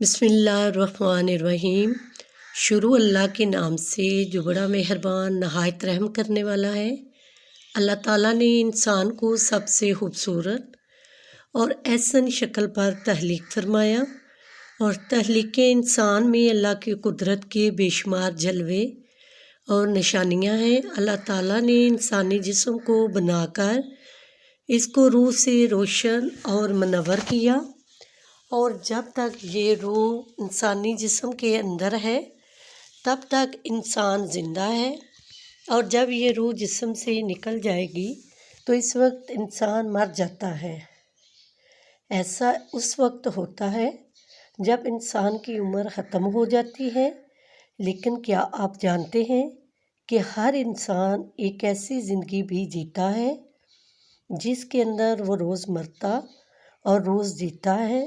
بسم اللہ الرحمن الرحیم۔ شروع اللہ کے نام سے جو بڑا مہربان نہایت رحم کرنے والا ہے۔ اللہ تعالیٰ نے انسان کو سب سے خوبصورت اور احسن شکل پر تخلیق فرمایا، اور تخلیق انسان میں اللہ کی قدرت کے بے شمار جلوے اور نشانیاں ہیں۔ اللہ تعالیٰ نے انسانی جسم کو بنا کر اس کو روح سے روشن اور منور کیا، اور جب تک یہ روح انسانی جسم کے اندر ہے تب تک انسان زندہ ہے، اور جب یہ روح جسم سے نکل جائے گی تو اس وقت انسان مر جاتا ہے۔ ایسا اس وقت ہوتا ہے جب انسان کی عمر ختم ہو جاتی ہے، لیکن کیا آپ جانتے ہیں کہ ہر انسان ایک ایسی زندگی بھی جیتا ہے جس کے اندر وہ روز مرتا اور روز جیتا ہے؟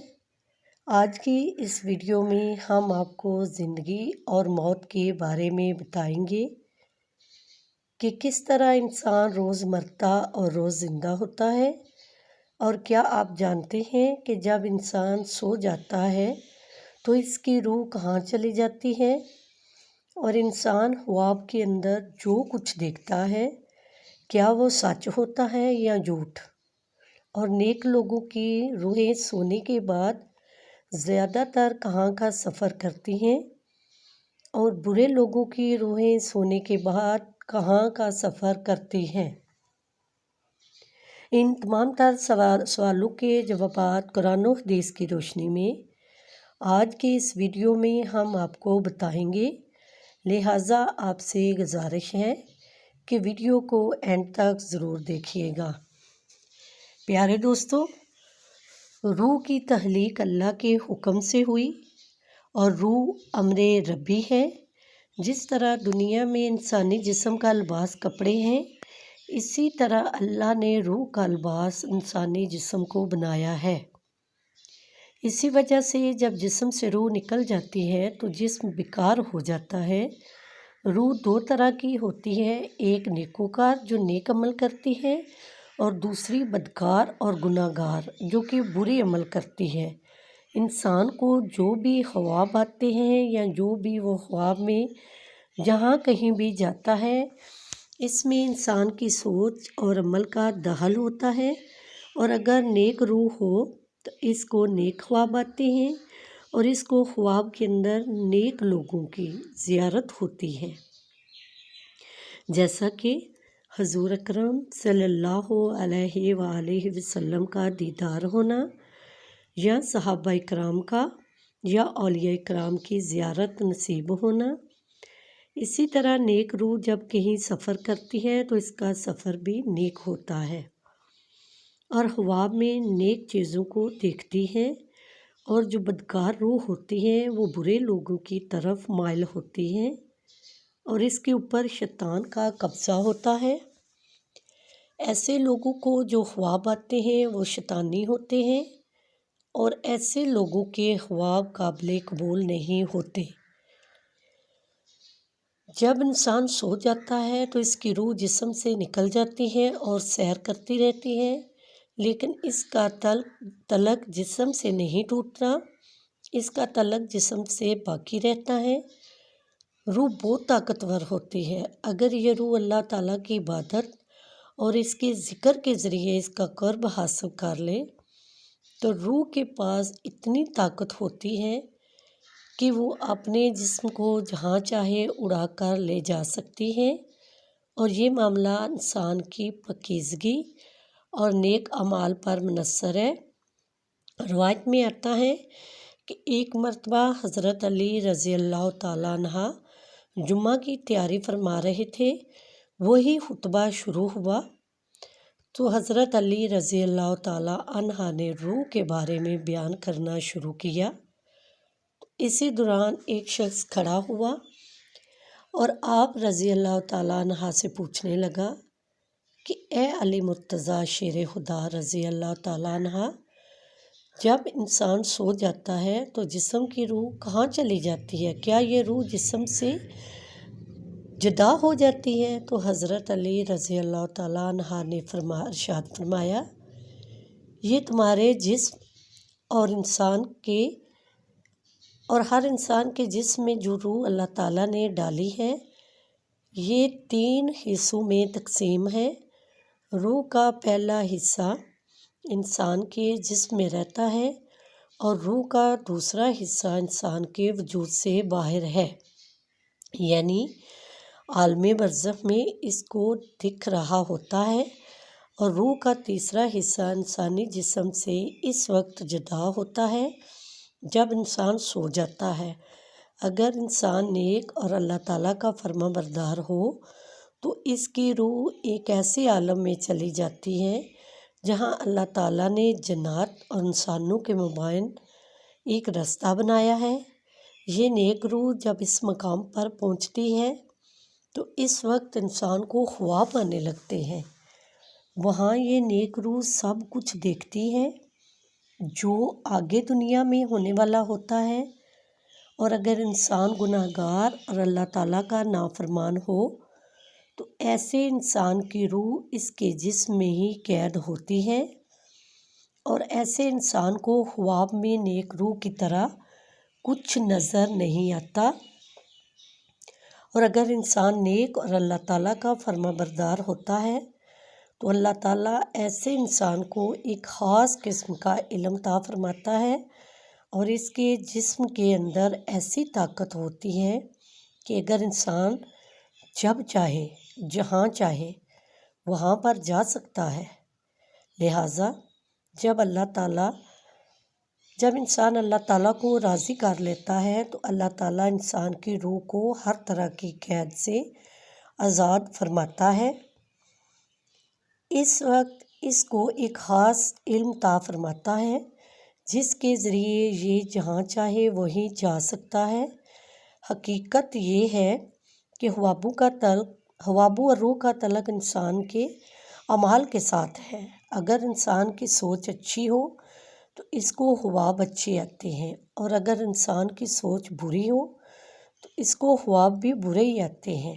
آج کی اس ویڈیو میں ہم آپ کو زندگی اور موت کے بارے میں بتائیں گے کہ کس طرح انسان روز مرتا اور روز زندہ ہوتا ہے۔ اور کیا آپ جانتے ہیں کہ جب انسان سو جاتا ہے تو اس کی روح کہاں چلی جاتی ہے؟ اور انسان خواب کے اندر جو کچھ دیکھتا ہے کیا وہ سچ ہوتا ہے یا جھوٹ؟ اور نیک لوگوں کی روحیں سونے کے بعد زیادہ تر کہاں کا سفر کرتی ہیں، اور برے لوگوں کی روحیں سونے کے بعد کہاں کا سفر کرتی ہیں؟ ان تمام تر سوالوں کے جوابات قرآن و حدیث کی روشنی میں آج کی اس ویڈیو میں ہم آپ کو بتائیں گے، لہٰذا آپ سے گزارش ہے کہ ویڈیو کو اینڈ تک ضرور دیکھیے گا۔ پیارے دوستو، روح کی تخلیق اللہ کے حکم سے ہوئی، اور روح امر ربی ہے۔ جس طرح دنیا میں انسانی جسم کا لباس کپڑے ہیں، اسی طرح اللہ نے روح کا لباس انسانی جسم کو بنایا ہے۔ اسی وجہ سے جب جسم سے روح نکل جاتی ہے تو جسم بیکار ہو جاتا ہے۔ روح دو طرح کی ہوتی ہے، ایک نیکوکار جو نیک عمل کرتی ہے، اور دوسری بدکار اور گناہ گار جو کہ برے عمل کرتی ہے۔ انسان کو جو بھی خواب آتے ہیں یا جو بھی وہ خواب میں جہاں کہیں بھی جاتا ہے، اس میں انسان کی سوچ اور عمل کا دخل ہوتا ہے، اور اگر نیک روح ہو تو اس کو نیک خواب آتے ہیں، اور اس کو خواب کے اندر نیک لوگوں کی زیارت ہوتی ہے، جیسا کہ حضور اکرم صلی اللہ علیہ وآلہ وسلم کا دیدار ہونا، یا صحابہ کرام کا یا اولیاء کرام کی زیارت نصیب ہونا۔ اسی طرح نیک روح جب کہیں سفر کرتی ہے تو اس کا سفر بھی نیک ہوتا ہے، اور خواب میں نیک چیزوں کو دیکھتی ہے، اور جو بدکار روح ہوتی ہیں وہ برے لوگوں کی طرف مائل ہوتی ہیں، اور اس کے اوپر شیطان کا قبضہ ہوتا ہے۔ ایسے لوگوں کو جو خواب آتے ہیں وہ شیطانی ہوتے ہیں، اور ایسے لوگوں کے خواب قابل قبول نہیں ہوتے۔ جب انسان سو جاتا ہے تو اس کی روح جسم سے نکل جاتی ہے اور سیر کرتی رہتی ہے، لیکن اس کا تعلق جسم سے نہیں ٹوٹتا، اس کا تعلق جسم سے باقی رہتا ہے۔ روح بہت طاقتور ہوتی ہے۔ اگر یہ روح اللہ تعالیٰ کی عبادت اور اس کے ذکر کے ذریعے اس کا قرب حاصل کر لے تو روح کے پاس اتنی طاقت ہوتی ہے کہ وہ اپنے جسم کو جہاں چاہے اڑا کر لے جا سکتی ہے، اور یہ معاملہ انسان کی پاکیزگی اور نیک اعمال پر منحصر ہے۔ روایت میں آتا ہے کہ ایک مرتبہ حضرت علی رضی اللہ تعالیٰ عنہ جمعہ کی تیاری فرما رہے تھے، وہی خطبہ شروع ہوا تو حضرت علی رضی اللہ تعالیٰ عنہ نے روح کے بارے میں بیان کرنا شروع کیا۔ اسی دوران ایک شخص کھڑا ہوا اور آپ رضی اللہ تعالیٰ عنہ سے پوچھنے لگا کہ اے علی مرتضیٰ شیر خدا رضی اللہ تعالیٰ عنہ، جب انسان سو جاتا ہے تو جسم کی روح کہاں چلی جاتی ہے؟ کیا یہ روح جسم سے جدا ہو جاتی ہے؟ تو حضرت علی رضی اللہ تعالیٰ عنہ نے ارشاد فرمایا، یہ تمہارے جسم اور انسان کے اور ہر انسان کے جسم میں جو روح اللہ تعالیٰ نے ڈالی ہے یہ 3 حصوں میں تقسیم ہے۔ روح کا پہلا حصہ انسان کے جسم میں رہتا ہے اور روح کا دوسرا حصہ انسان کے وجود سے باہر ہے، یعنی عالم برزخ میں اس کو دکھ رہا ہوتا ہے، اور روح کا تیسرا حصہ انسانی جسم سے اس وقت جدا ہوتا ہے جب انسان سو جاتا ہے۔ اگر انسان نیک اور اللہ تعالیٰ کا فرما بردار ہو تو اس کی روح ایک ایسے عالم میں چلی جاتی ہے جہاں اللہ تعالیٰ نے جنات اور انسانوں کے مابین ایک رستہ بنایا ہے۔ یہ نیک روح جب اس مقام پر پہنچتی ہے تو اس وقت انسان کو خواب آنے لگتے ہیں۔ وہاں یہ نیک روح سب کچھ دیکھتی ہے جو آگے دنیا میں ہونے والا ہوتا ہے، اور اگر انسان گناہ گار اور اللہ تعالیٰ کا نافرمان ہو تو ایسے انسان کی روح اس کے جسم میں ہی قید ہوتی ہے، اور ایسے انسان کو خواب میں نیک روح کی طرح کچھ نظر نہیں آتا، اور اگر انسان نیک اور اللہ تعالیٰ کا فرما بردار ہوتا ہے تو اللہ تعالیٰ ایسے انسان کو ایک خاص قسم کا علم عطا فرماتا ہے، اور اس کے جسم کے اندر ایسی طاقت ہوتی ہے کہ اگر انسان جب چاہے جہاں چاہے وہاں پر جا سکتا ہے۔ لہٰذا جب انسان اللہ تعالیٰ کو راضی کر لیتا ہے تو اللہ تعالیٰ انسان کی روح کو ہر طرح کی قید سے آزاد فرماتا ہے۔ اس وقت اس کو ایک خاص علم عطا فرماتا ہے جس کے ذریعے یہ جہاں چاہے وہیں جا سکتا ہے۔ حقیقت یہ ہے کہ خوابوں اور روح کا تعلق انسان کے اعمال کے ساتھ ہے۔ اگر انسان کی سوچ اچھی ہو تو اس کو خواب اچھے آتے ہیں، اور اگر انسان کی سوچ بری ہو تو اس کو خواب بھی برے ہی آتے ہیں۔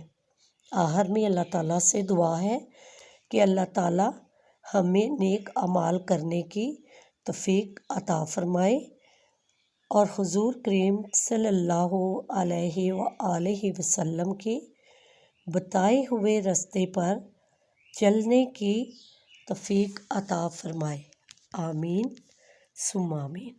آخر میں اللہ تعالیٰ سے دعا ہے کہ اللہ تعالیٰ ہمیں نیک اعمال کرنے کی توفیق عطا فرمائے، اور حضور کریم صلی اللہ علیہ وآلہ وسلم کے بتائے ہوئے راستے پر چلنے کی توفیق عطا فرمائے۔ آمین ثم آمین۔